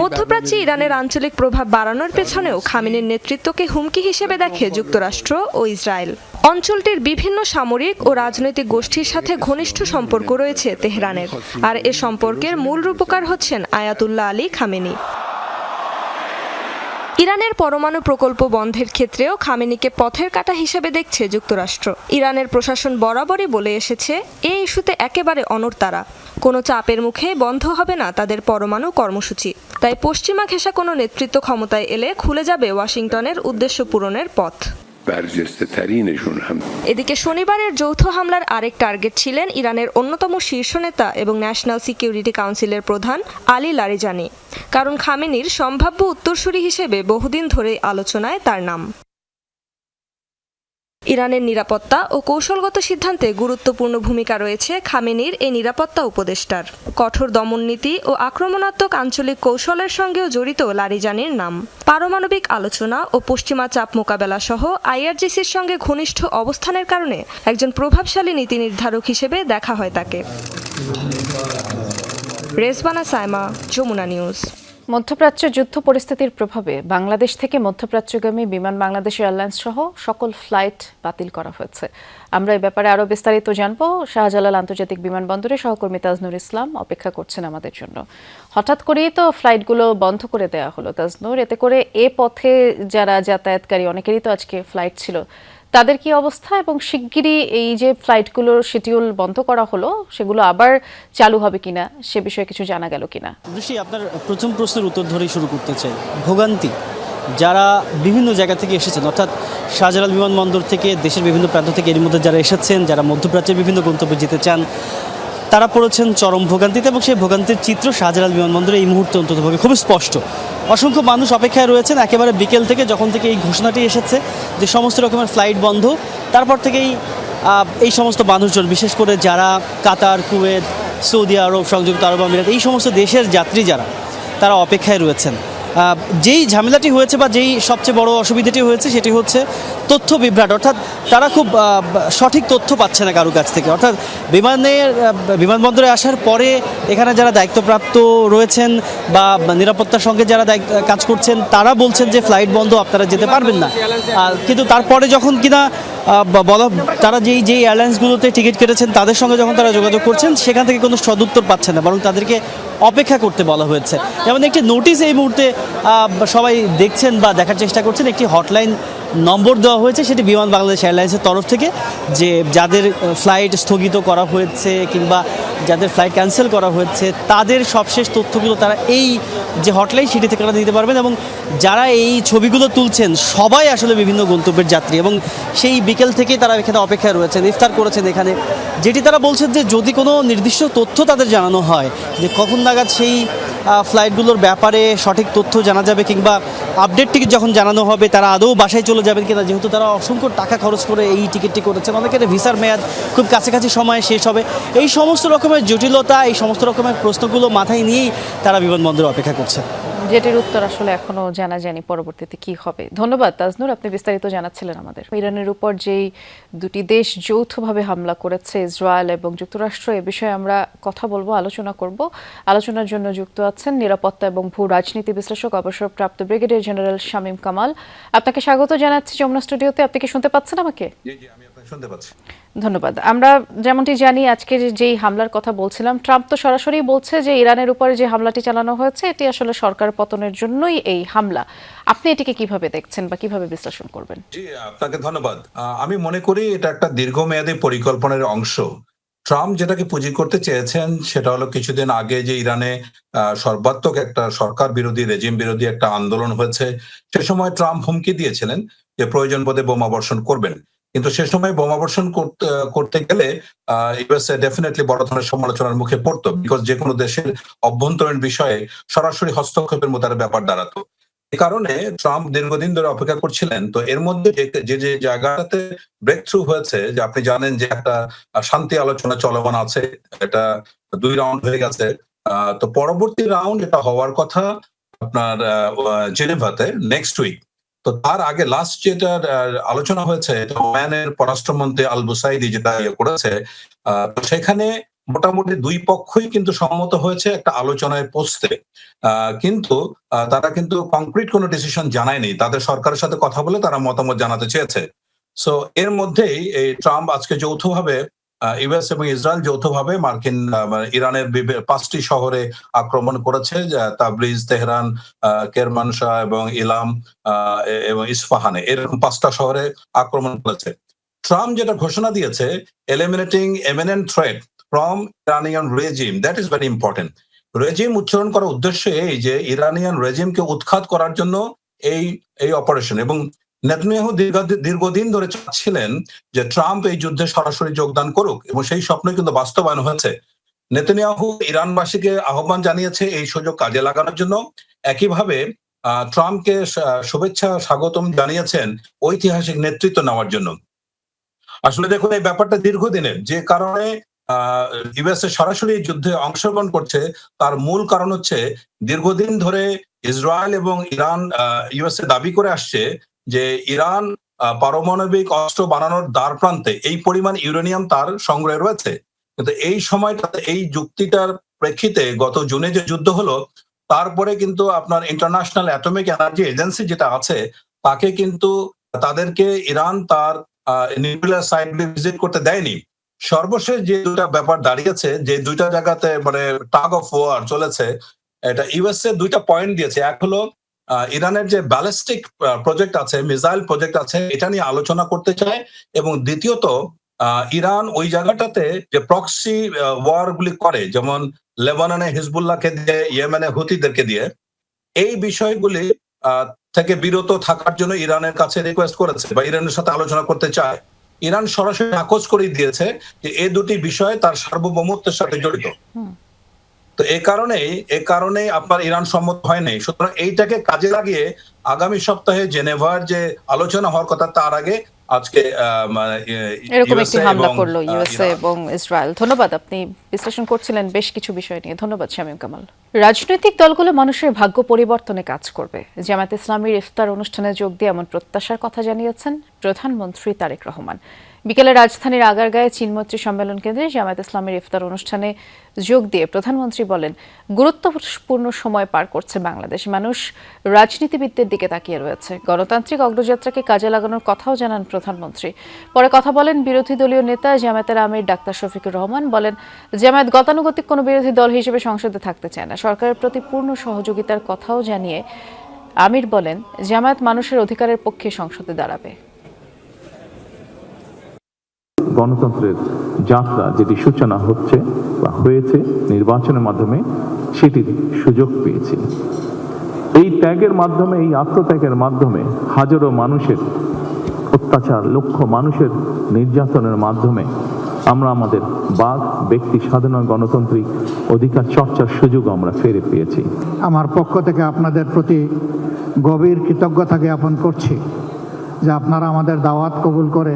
মধ্যপ্রাচ্যে ইরানের আঞ্চলিক প্রভাব বাড়ানোর পেছনেও খামেনির নেতৃত্বকে হুমকি হিসেবে দেখে যুক্তরাষ্ট্র ও ইসরায়েল। অঞ্চলটির বিভিন্ন সামরিক ও রাজনৈতিক গোষ্ঠীর সাথে ঘনিষ্ঠ সম্পর্ক রয়েছে তেহরানের, আর এ সম্পর্কের মূল রূপকার হচ্ছেন আয়াতুল্লাহ আলী খামেনি। ইরানের পরমাণু প্রকল্প বন্ধের ক্ষেত্রেও খামেনিকে পথের কাঁটা হিসেবে দেখছে যুক্তরাষ্ট্র। ইরানের প্রশাসন বরাবরই বলে এসেছে, এই ইস্যুতে একেবারে অনড় তারা। কোনো চাপের মুখে বন্ধ হবে না তাদের পরমাণু কর্মসূচি। তাই পশ্চিমা ঘেঁষা কোনো নেতৃত্ব ক্ষমতায় এলে খুলে যাবে ওয়াশিংটনের উদ্দেশ্য পূরণের পথ। এদিকে শনিবারের যৌথ হামলার আরেক টার্গেট ছিলেন ইরানের অন্যতম শীর্ষ নেতা এবং ন্যাশনাল সিকিউরিটি কাউন্সিলের প্রধান আলী লারিজানি, কারণ খামেনির সম্ভাব্য উত্তরসূরি হিসেবে বহুদিন ধরেই আলোচনায় তার নাম। ইরানের নিরাপত্তা ও কৌশলগত সিদ্ধান্তে গুরুত্বপূর্ণ ভূমিকা রয়েছে খামেনির এই নিরাপত্তা উপদেষ্টার। কঠোর দমননীতি ও আক্রমণাত্মক আঞ্চলিক কৌশলের সঙ্গেও জড়িত লারিজানির নাম। পারমাণবিক আলোচনা ও পশ্চিমা চাপ মোকাবেলা সহ আইআরজিসির সঙ্গে ঘনিষ্ঠ অবস্থানের কারণে একজন প্রভাবশালী নীতি নির্ধারক হিসেবে দেখা হয় তাকে। রেজবানা সাইমা, যমুনা নিউজ। মধ্যপ্রাচ্য যুদ্ধ পরিস্থিতির প্রভাবে বাংলাদেশ থেকে মধ্যপ্রাচ্যগামী বিমান বাংলাদেশ এয়ারলাইন্স সহ সকল ফ্লাইট বাতিল করা হয়েছে। আমরা এই ব্যাপারে আরও বিস্তারিত জানবো। শাহজালাল আন্তর্জাতিক বিমানবন্দরে সহকর্মী তাজনুর ইসলাম অপেক্ষা করছেন আমাদের জন্য। হঠাৎ করেই তো ফ্লাইটগুলো বন্ধ করে দেওয়া হলো তাজনুর, এতে করে এ পথে যারা যাতায়াতকারী অনেকেরই তো আজকে ফ্লাইট ছিল, তাদের কি অবস্থা এবং শিগগিরই এই যে ফ্লাইটগুলোর শিডিউল বন্ধ করা হলো সেগুলো আবার চালু হবে কিনা সে বিষয়ে কিছু জানা গেল কিনা? ঋষি, আপনার প্রথম প্রশ্নের উত্তর ধরেই শুরু করতে চাই। ভোগান্তি যারা বিভিন্ন জায়গা থেকে এসেছেন, অর্থাৎ শাহজালাল বিমানবন্দর থেকে দেশের বিভিন্ন প্রান্ত থেকে এর মধ্যে যারা এসেছেন, যারা মধ্যপ্রাচ্যের বিভিন্ন গন্তব্যে যেতে চান, তারা পড়েছেন চরম ভোগান্তিতে এবং সেই ভোগান্তির চিত্র শাহজালাল বিমানবন্দরে এই মুহূর্তে অন্ততপক্ষে খুব স্পষ্ট। অসংখ্য মানুষ অপেক্ষায় রয়েছেন একেবারে বিকেল থেকে, যখন থেকে এই ঘোষণাটি এসেছে যে সমস্ত রকমের ফ্লাইট বন্ধ। তারপর থেকেই এই সমস্ত মানুষজন, বিশেষ করে যারা কাতার, কুয়েত, সৌদি আরব, সংযুক্ত আরব আমিরাত, এই সমস্ত দেশের যাত্রী যারা, তারা অপেক্ষায় রয়েছেন। যেই ঝামেলাটি হয়েছে বা যেই সবচেয়ে বড় অসুবিধাটি হয়েছে সেটি হচ্ছে তথ্য বিভ্রাট, অর্থাৎ তারা খুব সঠিক তথ্য পাচ্ছে না কারো কাছ থেকে। অর্থাৎ বিমানবন্দরে আসার পরে এখানে যারা দায়িত্বপ্রাপ্ত রয়েছেন বা নিরাপত্তার সঙ্গে যারা কাজ করছেন, তারা বলছেন যে ফ্লাইট বন্ধ, আপনারা যেতে পারবেন না। কিন্তু তারপরে যখন কিনা তারা যেই এয়ারলাইন্সগুলোতে টিকিট কেটেছেন তাদের সঙ্গে যখন তারা যোগাযোগ করছেন, সেখান থেকে কোনো সদুত্তর পাচ্ছেন না, বরং তাদেরকে অপেক্ষা করতে বলা হয়েছে। যেমন একটি নোটিশ এই মুহূর্তে সবাই দেখছেন বা দেখার চেষ্টা করছেন, একটি হটলাইন নম্বর দেওয়া হয়েছে, সেটি বিমান বাংলাদেশ এয়ারলাইন্সের তরফ থেকে, যে যাদের ফ্লাইট স্থগিত করা হয়েছে কিংবা যাদের ফ্লাইট ক্যান্সেল করা হয়েছে তাদের সবশেষ তথ্যগুলো তারা এই যে হটলাইন সেটি থেকে তারা দিতে পারবেন। এবং যারা এই ছবিগুলো তুলছেন সবাই আসলে বিভিন্ন গন্তব্যের যাত্রী এবং সেই বিকেল থেকেই তারা এখানে অপেক্ষায় রয়েছেন, ইফতার করেছেন এখানে। যেটি তারা বলছেন যে যদি কোনো নির্দিষ্ট তথ্য তাদের জানানো হয় যে কখন নাগাদ সেই ফ্লাইটগুলোর ব্যাপারে সঠিক তথ্য জানা যাবে কিংবা আপডেট টিকিট যখন জানানো হবে তারা আদৌ বাসায় চলে যাবেন কিনা, যেহেতু তারা অসংখ্য টাকা খরচ করে এই টিকিটটি করেছেন, অনেকের ভিসার মেয়াদ খুব কাছাকাছি সময়ে শেষ হবে। এই সমস্ত রকমের জটিলতা, এই সমস্ত রকমের প্রশ্নগুলো মাথায় নিয়েই তারা বিমানবন্দরে অপেক্ষা করছে, যেটির উত্তর আসলে এখনো জানা যায়নি পরবর্তীতে কি হবে। ধন্যবাদ তাজনুর, আপনি বিস্তারিত জানাচ্ছিলেন আমাদের। ইরানের উপর যেই দুটি দেশ যৌথভাবে হামলা করেছে, ইসরায়েল এবং যুক্তরাষ্ট্র, এ বিষয়ে আমরা কথা বলবো, আলোচনা করব। আলোচনার জন্য যুক্ত আছেন নিরাপত্তা এবং ভূ রাজনীতি বিশ্লেষক অবসরপ্রাপ্ত ব্রিগেডিয়ার জেনারেল শামীম কামাল। আপনাকে স্বাগত জানাচ্ছি যমুনা স্টুডিওতে। আপনি কি শুনতে পাচ্ছেন আমাকে? শুনতে পাচ্ছি। ধন্যবাদ। আমরা যেমনটি জানি আজকে যেই হামলার কথা বলছিলাম, ট্রাম্প তো সরাসরি বলছে যে ইরানের উপরে যে হামলাটি চালানো হয়েছে এটি আসলে সরকার পতনের জন্যই এই হামলা। আপনি এটিকে কিভাবে দেখছেন বা কিভাবে বিশ্লেষণ করবেন? জি, আপনাকে ধন্যবাদ। আমি মনে করি এটা একটা দীর্ঘমেয়াদী পরিকল্পনার অংশ। ট্রাম্প যেটাকে পুঁজি করতে চেয়েছেন সেটা হলো কিছুদিন আগে যে ইরানে সর্বাত্মক একটা সরকার বিরোধী, রেজিম বিরোধী একটা আন্দোলন হয়েছে, সে সময় ট্রাম্প হুমকি দিয়েছিলেন যে প্রয়োজন বোধে বোমা বর্ষণ করবেন। কিন্তু সে সময় বোমাবর্ষণ করতে গেলে ইউএসএ ডেফিনেটলি বড় ধরনের সমালোচনার মুখে পড়তো, বিকজ যে কোনো দেশের অভ্যন্তরীণ বিষয়ে সরাসরি হস্তক্ষেপের মতো একটা ব্যাপার দাঁড়াতো। এই কারণে ট্রাম্প দীর্ঘদিন ধরে অপেক্ষা করছিলেন। তো এর মধ্যে যে জায়গাটাতে ব্রেক থ্রু হয়েছে, যে আপনি জানেন যে একটা শান্তি আলোচনা চলমান আছে, এটা 2 রাউন্ড হয়ে গেছে। তো পরবর্তী রাউন্ড এটা হওয়ার কথা আপনার জেনেভাতে নেক্সট উইক। তো তার আগে লাস্ট যেটা আলোচনা হয়েছে, ওমানের পররাষ্ট্রমন্ত্রী আল বুসাইদি যেটা করেছে, তো সেখানে মোটামুটি 2 পক্ষই কিন্তু সম্মত হয়েছে একটা আলোচনায় বসতে, কিন্তু তারা কিন্তু কংক্রিট কোনো ডিসিশন জানায়নি। তাদের সরকারের সাথে কথা বলে তারা মতামত জানাতে চেয়েছে। সো এর মধ্যেই এই ট্রাম্প আজকে যৌথভাবে ইউএস এবং ইসরায়েল যৌথভাবে মার্কিন ইরানের 5টি শহরে আক্রমণ করেছে, তাবরিজ, তেহরান, কেরমানশাহ এবং ইলাম এবং ইস্পাহানে, এরকম 5টা শহরে আক্রমণ করেছে। ট্রাম্প যেটা ঘোষণা দিয়েছে, eliminating imminent threat from Iranian regime, that is very important. Regime উচ্চারণ করার উদ্দেশ্য এই যে ইরানিয়ান রেজিমকে উৎখাত করার জন্য এই অপারেশন। এবং নেতানিয়াহু দীর্ঘদিন ধরে চাচ্ছিলেন যে ট্রাম্প এই যুদ্ধে সরাসরি যোগদান করুক, এবং সেই স্বপ্ন কিন্তু বাস্তবায়ন হয়েছে। নেতানিয়াহু ইরানবাসীকে আহ্বান জানিয়েছে এই সুযোগ কাজে লাগানোর জন্য। একইভাবে ট্রাম্পকে শুভেচ্ছা স্বাগতম জানিয়েছেন ঐতিহাসিক নেতৃত্ব নেওয়ার জন্য। আসলে দেখুন, এই ব্যাপারটা দীর্ঘদিনের, যে কারণে ইউএসএ সরাসরি যুদ্ধে অংশগ্রহণ করছে তার মূল কারণ হচ্ছে দীর্ঘদিন ধরে ইসরায়েল এবং ইরান ইউএসএ দাবি করে আসছে যে ইরান পারমাণবিক অস্ত্র বানানোর দ্বার প্রান্তে এই পরিমাণ ইউরেনিয়াম তার সংগ্রহে রয়েছে। কিন্তু এই সময়টাতে এই যুক্তিটার প্রেক্ষিতে গত জুনে যে যুদ্ধ হলো, তারপরে কিন্তু আপনার ইন্টারন্যাশনাল অ্যাটমিক এনার্জি এজেন্সি যেটা আছে, তাকে কিন্তু তাদেরকে ইরান তার নিউক্লিয়ার সাইট ভিজিট করতে দেয়নি। সর্বশেষ যে 2টা ব্যাপার দাঁড়িয়েছে, যে 2টা জায়গাতে মানে টাগ অফ ওয়ার চলেছে, এটা ইউএসএ 2টা পয়েন্ট দিয়েছে। এক হলো ইরানের যে ব্যালিস্টিক প্রজেক্ট আছে, মিসাইল প্রজেক্ট আছে, এটা নিয়ে আলোচনা করতে চায়। এবং দ্বিতীয়ত, ইরান ওই জায়গাটাতে যে প্রক্সি ওয়ার গুলি করে, যেমন লেবাননে হিজবুল্লাহকে দিয়ে, ইয়েমেনে হুতিদেরকে দিয়ে, এই বিষয়গুলি থেকে বিরত থাকার জন্য ইরানের কাছে রিকোয়েস্ট করেছে বা ইরানের সাথে আলোচনা করতে চায়। ইরান সরাসরি নাকচ করে দিয়েছে যে এই দুটি বিষয় তার সার্বভৌমত্বের সাথে জড়িত। তো এই কারণেই আপনার ইরান সম্মত হয় নাই। সুতরাং এইটাকে কাজে লাগিয়ে আগামী সপ্তাহে জেনেভার যে আলোচনা হওয়ার কথা, তার আগে আজকে এরকম একটি হামলা করলো ইউএসএ এবং ইসরায়েল। ধন্যবাদ, আপনি বিশ্লেষণ করছিলেন বেশ কিছু বিষয় নিয়ে। ধন্যবাদ শামীম কামাল। রাজনৈতিক দলগুলো মানুষের ভাগ্য পরিবর্তনে কাজ করবে, জামায়াত ইসলামীর ইফতার অনুষ্ঠানে যোগ দিয়ে এমন প্রত্যাশার কথা জানিয়েছেন প্রধানমন্ত্রী তারেক রহমান। বিকেলে রাজধানীর আগারগাঁয়ে চীনমৈত্রী সম্মেলন কেন্দ্রে জামায়াত ইসলামীর ইফতার অনুষ্ঠানে যোগ দিয়ে প্রধানমন্ত্রী বলেন, গুরুত্বপূর্ণ সময় পার করছে বাংলাদেশ, মানুষ রাজনীতিবিদদের দিকে তাকিয়ে রয়েছে। গণতান্ত্রিক অগ্রযাত্রাকে কাজে লাগানোর কথাও জানান প্রধানমন্ত্রী। পরে কথা বলেন বিরোধী দলীয় নেতা জামায়াতের আমির ডাক্তার শফিকুর রহমান। বলেন, জামায়াত গতানুগতিক কোনো বিরোধী দল হিসেবে সংসদে থাকতে চায় না, সরকারের প্রতি পূর্ণ সহযোগিতার কথাও জানিয়ে আমির বলেন, জামায়াত মানুষের অধিকারের পক্ষে সংসদে দাঁড়াবে। গণতন্ত্রের যাত্রা যেটি সূচনা হচ্ছে বা হয়েছে নির্বাচনের মাধ্যমে, সেটির সুযোগ পেয়েছি। এই ত্যাগের মাধ্যমে, এই আত্মত্যাগের মাধ্যমে, হাজারো মানুষের অত্যাচার, লক্ষ মানুষের নির্যাতনের মাধ্যমে আমরা আমাদের বাক, ব্যক্তি স্বাধীনতা, গণতান্ত্রিক অধিকার চর্চার সুযোগ আমরা ফিরে পেয়েছি। আমার পক্ষ থেকে আপনাদের প্রতি গভীর কৃতজ্ঞতা জ্ঞাপন করছি যে আপনারা আমাদের দাওয়াত কবুল করে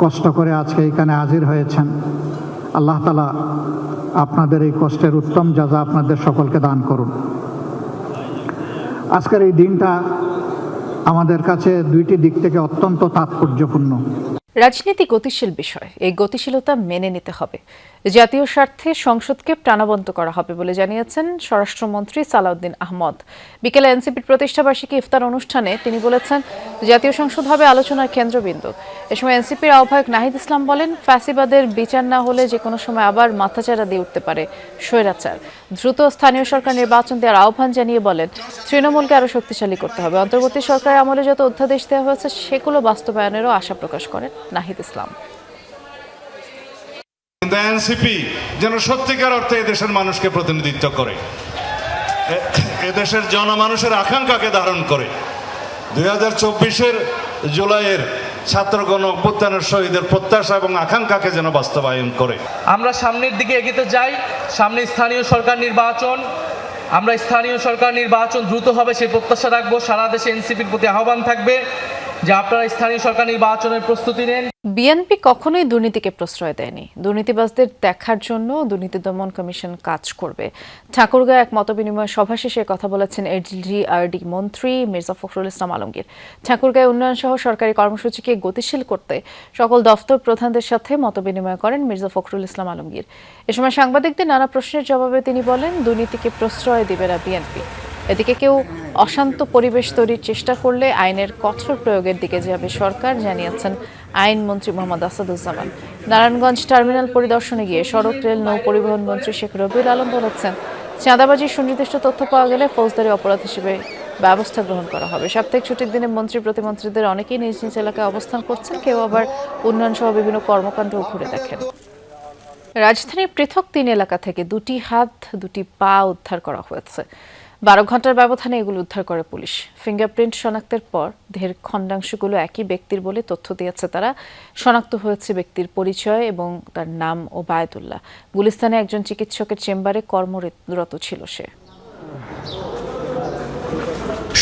কষ্ট করে আজকে এখানে হাজির হয়েছেন। আল্লাহ তাআলা আপনাদের এই কষ্টের উত্তম জাযা আপনাদের সকলকে দান করুন। আজকের এই দিনটা আমাদের কাছে 2টি দিক থেকে অত্যন্ত তাৎপর্যপূর্ণ। রাজনীতি গতিশীল বিষয়, এই গতিশীলতা মেনে নিতে হবে। জাতীয় স্বার্থে সংসদকে প্রাণবন্ত করা হবে বলে জানিয়েছেন স্বরাষ্ট্রমন্ত্রী সালাউদ্দিন আহমদ। বিকেলে এনসিপির প্রতিষ্ঠাবার্ষিকী ইফতার অনুষ্ঠানে তিনি বলেছেন, জাতীয় সংসদ হবে আলোচনার কেন্দ্রবিন্দু। এ সময় এনসিপির আহ্বায়ক নাহিদ ইসলাম বলেন, ফ্যাসিবাদের বিচার না হলে যে কোনো সময় আবার মাথাচাড়া দিয়ে উঠতে পারে স্বৈরাচার। দ্রুত স্থানীয় সরকার নির্বাচন দেওয়ার আহ্বান জানিয়ে বলেন, তৃণমূলকে আরও শক্তিশালী করতে হবে। অন্তর্বর্তী সরকারের আমলে যত অধ্যাদেশ দেওয়া হয়েছে সেগুলো বাস্তবায়নেরও আশা প্রকাশ করেন নাহিদ ইসলাম। এনসিপি যেন সত্যিকার অর্থে এদেশের মানুষকে প্রতিনিধিত্ব করে, এদেশের জনমানুষের আকাঙ্ক্ষাকে ধারণ করে। 2024-এর জুলাইয়ের ছাত্রগণ অভ্যুত্থানের শহীদের প্রত্যাশা এবং আকাঙ্ক্ষাকে যেন বাস্তবায়ন করে। আমরা সামনের দিকে এগিয়ে যাই। সামনে স্থানীয় সরকার নির্বাচন, আমরা স্থানীয় সরকার নির্বাচন দ্রুত হবে সেই প্রত্যাশা রাখবো। সারা দেশে এনসিপির প্রতি আহ্বান থাকবে যে আপনারা স্থানীয় সরকার নির্বাচনের প্রস্তুতি নেন। বিএনপি কখনোই দুর্নীতিকে প্রশ্রয় দেয়নি। দুর্নীতিবাজদের দেখার জন্য দুর্নীতি দমন কমিশন কাজ করবে। ঠাকুরগাঁও এক মতবিনিময় সভা শেষে কথা বলেছেন এলজিআরডি মন্ত্রী মির্জা ফখরুল ইসলাম আলমগীর। ঠাকুরগাঁও উন্নয়ন সহ সরকারি কর্মসূচিকে গতিশীল করতে সকল দফতর প্রধানদের সাথে মতবিনিময় করেন মির্জা ফখরুল ইসলাম আলমগীর। এ সময় সাংবাদিকদের নানা প্রশ্নের জবাবে তিনি বলেন, দুর্নীতিকে প্রশ্রয় দেবে না বিএনপি। এদিকে কেউ অশান্ত পরিবেশ তৈরির চেষ্টা করলে আইনের কঠোর প্রয়োগের দিকে যাবে সরকার, জানিয়েছেন আইনমন্ত্রী মোহাম্মদ আসাদুজ্জামান। নারায়ণগঞ্জ টার্মিনাল পরিদর্শনে গিয়ে সড়ক রেল নৌ পরিবহন মন্ত্রী শেখ রবিউল আলম বলেছেন, চাঁদাবাজির সুনির্দিষ্ট তথ্য পাওয়া গেলে ফৌজদারি অপরাধ হিসেবে ব্যবস্থা গ্রহণ করা হবে। সাপ্তাহিক ছুটির দিনে মন্ত্রী প্রতিমন্ত্রীদের অনেকেই নিজ নিজ এলাকায় অবস্থান করছেন, কেউ আবার উন্নয়ন সহ বিভিন্ন কর্মকাণ্ডও ঘুরে দেখেন। রাজধানীর পৃথক 3 এলাকা থেকে 2টি হাত 2টি পা উদ্ধার করা হয়েছে। 12 ঘন্টার ব্যবধানে এগুলো উদ্ধার করে পুলিশ। ফিঙ্গারপ্রিন্ট শনাক্তের পর দেহের খণ্ডাংশগুলো একই ব্যক্তির বলে তথ্য দিয়েছে তারা। শনাক্ত হয়েছে ব্যক্তির পরিচয় এবং তার নাম ওবায়দুল্লাহ। গুলিস্তানে একজন চিকিৎসকের চেম্বারে কর্মরত ছিল সে।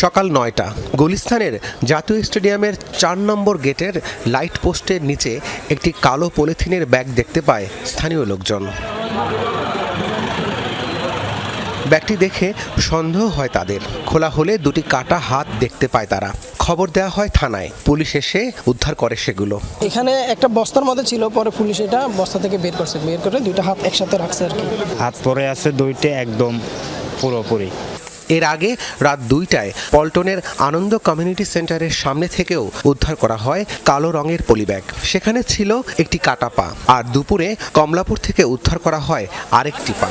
সকাল 9টা গুলিস্তানের জাতীয় স্টেডিয়ামের 4 নম্বর গেটের লাইট পোস্টের নিচে একটি কালো পলিথিনের ব্যাগ দেখতে পায় স্থানীয় লোকজন। ব্যাগটি দেখে সন্দেহ হয় তাদের। খোলা হলে 2টি কাটা হাত দেখতে পায় তারা। খবর দেওয়া হয় থানায়। পুলিশ এসে উদ্ধার করে সেগুলো। এখানে একটা বস্তার মধ্যে ছিল, পরে পুলিশ এটা বস্তা থেকে বের করে 2টা হাত একসাথে রাখছে আর কি। হাত পরে আছে 2টা একদম পুরোপুরি। এর আগে রাত 2টায় পল্টনের আনন্দ কমিউনিটি সেন্টারের সামনে থেকেও উদ্ধার করা হয় কালো রঙের পলিব্যাগ। সেখানে ছিল একটি কাটা পা। আর দুপুরে কমলাপুর থেকে উদ্ধার করা হয় আরেকটি পা।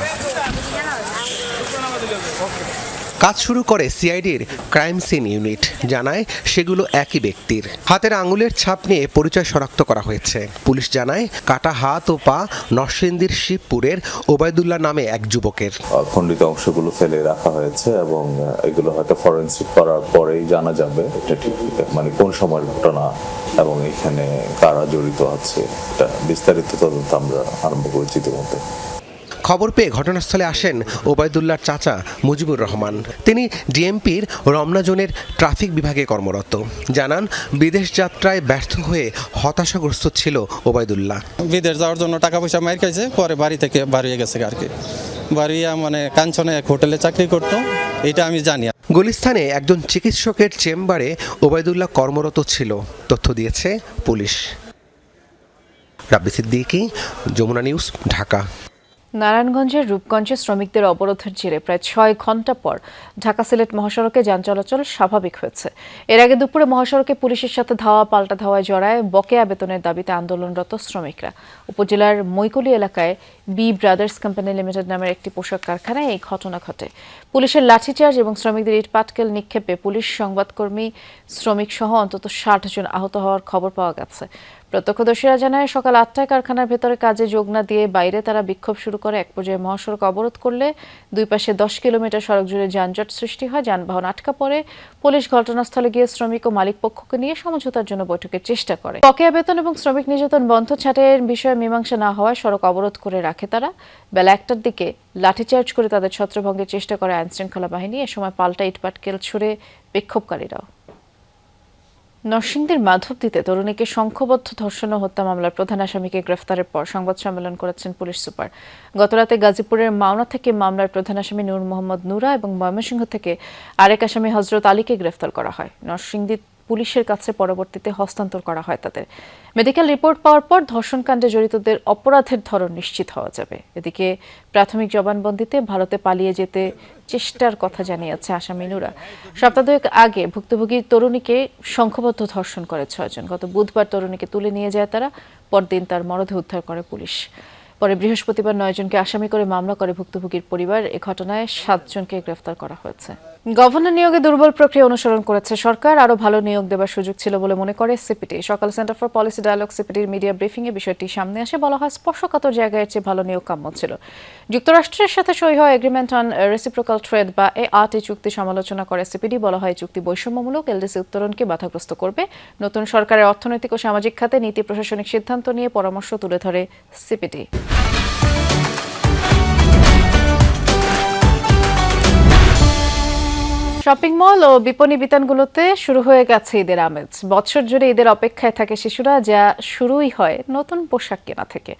কাজ শুরু করে সিআইডির ক্রাইম সিন ইউনিট। জানায় সেগুলো একই ব্যক্তির। হাতের আঙুলের ছাপ নিয়ে পরিচয় শনাক্ত করা হয়েছে। পুলিশ জানায় কাটা হাত ও পা নরসিংদীর শিবপুরের ওবায়দুল্লাহ নামে এক যুবকের। খণ্ডিত অংশগুলো ফেলে রাখা হয়েছে এবং এগুলো হয়তো ফরেন্সিক করার পরেই জানা যাবে এটা ঠিক মানে কোন সময়ের ঘটনা এবং এখানে কারা জড়িত আছে। এটা বিস্তারিত তদন্ত আমরা আরম্ভ করেছি ইতিমধ্যে। খবর পেয়ে ঘটনাস্থলে আসেন ওবায়দুল্লাহর চাচা মুজিবুর রহমান। তিনি ডিএমপির রমনা জোনের ট্রাফিক বিভাগে কর্মরত। জানান, বিদেশ যাত্রায় ব্যর্থ হয়ে হতাশাগ্রস্ত ছিল ওবায়দুল্লাহ। বিদেশ যাওয়ার জন্য টাকা পয়সা মাইর খাইছে, পরে বাড়ি থেকে বাড়িয়ে গেছে আর কি। বাড়িয়া মানে কাঞ্চনে এক হোটেলে চাকরি করতো, এটা আমি জানি। গুলিস্তানে একজন চিকিৎসকের চেম্বারে ওবায়দুল্লাহ কর্মরত ছিল, তথ্য দিয়েছে পুলিশ। রাব্বি সিদ্দিকী, যমুনা নিউজ, ঢাকা। নারায়ণগঞ্জের রূপগঞ্জে শ্রমিকদের অবরোধের জেরে প্রায় 6 ঘন্টা পর ঢাকা সিলেট মহাসড়কে যান চলাচল স্বাভাবিক হয়েছে। এর আগে দুপুরে মহাসড়কে পুলিশের সাথে ধাওয়া পাল্টা ধাওয়ায় জড়ায় বকেয়া বেতনের দাবিতে আন্দোলনরত শ্রমিকরা। উপজেলার মৈকুলি এলাকায় বি ব্রাদার্স কোম্পানি লিমিটেড নামের একটি পোশাক কারখানায় এই ঘটনা ঘটে। পুলিশের লাঠিচার্জ এবং শ্রমিকদের ইট পাটকেল নিক্ষেপে পুলিশ, সংবাদকর্মী, শ্রমিক সহ অন্তত 60 জন আহত হওয়ার খবর পাওয়া গেছে। প্রত্যক্ষদর্শীরা জানায়, সকাল 8টায় কারখানার ভেতরে কাজে যোগ না দিয়ে বাইরে তারা বিক্ষোভ শুরু করে। এক পর্যায়ে মহাসড়ক অবরোধ করলে দুই পাশে 10 কিলোমিটার সড়ক জুড়ে যানজট সৃষ্টি হয়। যানবাহন আটকা পড়ে। পুলিশ ঘটনাস্থলে গিয়ে শ্রমিক ও মালিক পক্ষকে নিয়ে সমঝোতার জন্য বৈঠকের চেষ্টা করে। বকেয়া বেতন এবং শ্রমিক নির্যাতন বন্ধ ছাঁটাইয়ের বিষয়ে মীমাংসা না হওয়ায় সড়ক অবরোধ করে রাখে তারা। বেলা 1টার দিকে লাঠিচার্জ করে তাদের ছত্রভঙ্গের চেষ্টা করে আইনশৃঙ্খলা বাহিনী। এ সময় পাল্টা ইটপাটকেল ছুড়ে বিক্ষোভকারীরাও। নরসিংদীর মাধবদীতে তরুণীকে সংঘবদ্ধ ধর্ষণ ও হত্যা মামলার প্রধান আসামিকে গ্রেফতারের পর সংবাদ সম্মেলন করেছেন পুলিশ সুপার। গতরাতে গাজীপুরের মাওনা থেকে মামলার প্রধান আসামি নূর মোহাম্মদ নুরা এবং ময়মনসিংহ থেকে আরেক আসামি হযরত আলীকে গ্রেফতার করা হয়। নরসিংদী পুলিশের কাছে পরবর্তীতে হস্তান্তর করা হয় তাদের। মেডিকেল রিপোর্ট পাওয়ার পর ধর্ষণকাণ্ডে জড়িতদের অপরাধের ধরন নিশ্চিত হওয়া যাবে। এদিকে প্রাথমিক জবানবন্দিতে ভারতে পালিয়ে যেতে চেষ্টার কথা জানিয়েছে আসামি নুরা। সপ্তাহ দুয়েক আগে ভুক্তভোগী তরুণীকে সংঘবদ্ধ ধর্ষণ করে 6 জন। গত বুধবার তরুণীকে তুলে নিয়ে যায় তারা। পরদিন তার মরদেহ উদ্ধার করে পুলিশ। পরে বৃহস্পতিবার 9 জনকে আসামি করে মামলা করে ভুক্তভোগীর পরিবার। এ ঘটনায় 7 জনকে গ্রেফতার করা হয়েছে। গভর্নর নিয়োগে দুর্বল প্রক্রিয়া অনুসরণ করেছে সরকার। আরও ভালো নিয়োগ দেওয়ার সুযোগ ছিল বলে মনে করে সিপিটি। সকাল সেন্টার ফর পলিসি ডায়ালগ সিপিটির মিডিয়া ব্রিফিংয়ে বিষয়টি সামনে আসে। বলা হয়, স্পর্শকাতর জায়গায় চেয়ে ভালো নিয়োগ কাম্য ছিল। যুক্তরাষ্ট্রের সাথে সই হওয়া এগ্রিমেন্ট অন রেসিপ্রোকাল ট্রেড বা এআরটি চুক্তি সমালোচনা করে সিপিডি। বলা হয়, চুক্তি বৈষম্যমূলক, এলডিসি উত্তরণকে বাধাগ্রস্ত করবে। নতুন সরকারের অর্থনৈতিক ও সামাজিক খাতে নীতি প্রশাসনিক সিদ্ধান্ত নিয়ে পরামর্শ তুলে ধরে সিপিডি। শপিং মল ও বিপণী বিতানগুলোতে শুরু হয়ে গেছে ঈদের আমেজ। বছর জুড়ে ঈদের অপেক্ষায় থাকে শিশুরা, যা শুরুই হয় নতুন পোশাক কেনা থেকে।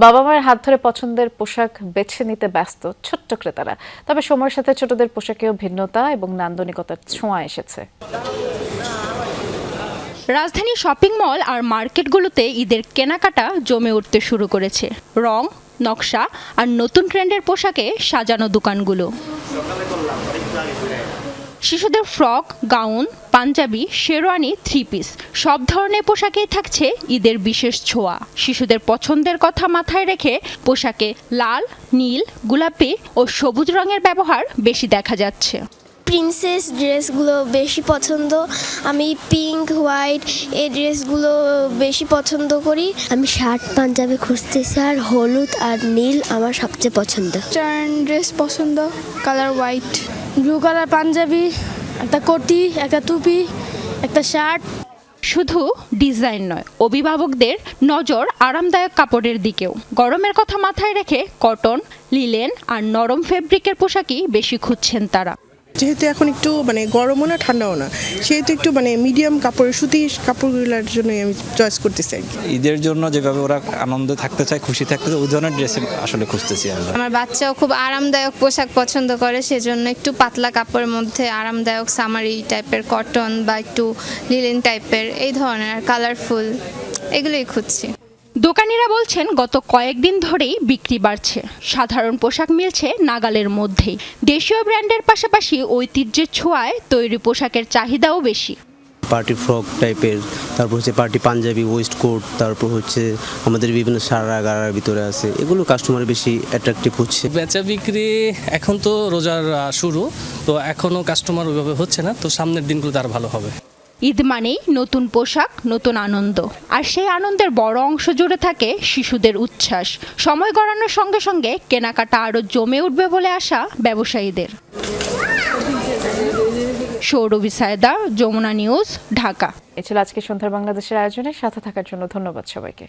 বাবা মায়ের হাত ধরে পছন্দের পোশাক বেছে নিতে ব্যস্ত ছোট্ট ক্রেতারা। তবে সময়ের সাথে ছোটদের পোশাকেও ভিন্নতা এবং নান্দনিকতার ছোঁয়া এসেছে। রাজধানীর শপিং মল আর মার্কেটগুলোতে ঈদের কেনাকাটা জমে উঠতে শুরু করেছে। রং, নকশা আর নতুন ট্রেন্ডের পোশাকে সাজানো দোকানগুলো। শিশুদের frock, gown, Punjabi, sherwani, three piece সব ধরনের পোশাকেই থাকছে ঈদের বিশেষ ছোঁয়া। শিশুদের পছন্দের কথা মাথায় রেখে পোশাকে লাল, নীল, গোলাপি ও সবুজ রঙের ব্যবহার বেশি দেখা যাচ্ছে। প্রিন্সেস ড্রেসগুলো বেশি পছন্দ। আমি পিঙ্ক, হোয়াইট এই ড্রেসগুলো বেশি পছন্দ করি। আমি শার্ট পাঞ্জাবি খুঁজতেছি, আর হলুদ আর নীল আমার সবচেয়ে পছন্দ। টার্ন ড্রেস পছন্দ, colour white, blue colour Punjabi, একটা কোটি, একটা টুপি, একটা শার্ট। শুধু ডিজাইন নয়, অভিভাবকদের নজর আরামদায়ক কাপড়ের দিকেও। গরমের কথা মাথায় রেখে কটন, লিলেন আর নরম ফেব্রিকের পোশাকই বেশি খুঁজছেন তারা। যেহেতু এখন একটু গরমও না ঠান্ডাও না, সেহেতু একটু মিডিয়াম কাপড়ের সুতি কাপড়গুলোর জন্যই আমি চয়েস করতেছি। ঈদের জন্য যেভাবে ওরা আনন্দে থাকতে চায়, খুশি থাকতে চায়, ওই ধরনের ড্রেস আসলে খুঁজতেছি আমরা। আমার বাচ্চাও খুব আরামদায়ক পোশাক পছন্দ করে, সেজন্য একটু পাতলা কাপড়ের মধ্যে আরামদায়ক সামারি টাইপের, কটন বা একটু লিলেন টাইপের এই ধরনের, আর কালারফুল এগুলোই খুঁজছি। দোকানিরা বলছেন, গত কয়েকদিন ধরেই বিক্রি বাড়ছে। সাধারণ পোশাক মিলছে নাগালের মধ্যেই। দেশীয় ব্র্যান্ডের পাশাপাশি ঐতিহ্যের ছোঁয়ায় তৈরি পোশাকের চাহিদাও বেশি। পার্টি ফ্রক টাইপের, তারপর হচ্ছে পার্টি পাঞ্জাবি, ওয়েস্ট কোট, তারপর হচ্ছে আমাদের বিভিন্ন সারা গাড়ার ভিতরে আছে, এগুলো কাস্টমার বেশি অ্যাট্রাকটিভ হচ্ছে। বেচা বিক্রি এখন তো রোজার শুরু, তো এখনও কাস্টমার ওইভাবে হচ্ছে না, তো সামনের দিনগুলো তার ভালো হবে। ঈদ মানেই নতুন পোশাক, নতুন আনন্দ, আর সেই আনন্দের বড় অংশ জুড়ে থাকে শিশুদের উচ্ছ্বাস। সময় গড়ানোর সঙ্গে সঙ্গে কেনাকাটা আরও জমে উঠবে বলে আশা ব্যবসায়ীদের। সৌরভী সায়দা, যমুনা নিউজ, ঢাকা। এ ছিল আজকে সন্ধ্যার বাংলাদেশের আয়োজনে। সাথে থাকার জন্য ধন্যবাদ সবাইকে।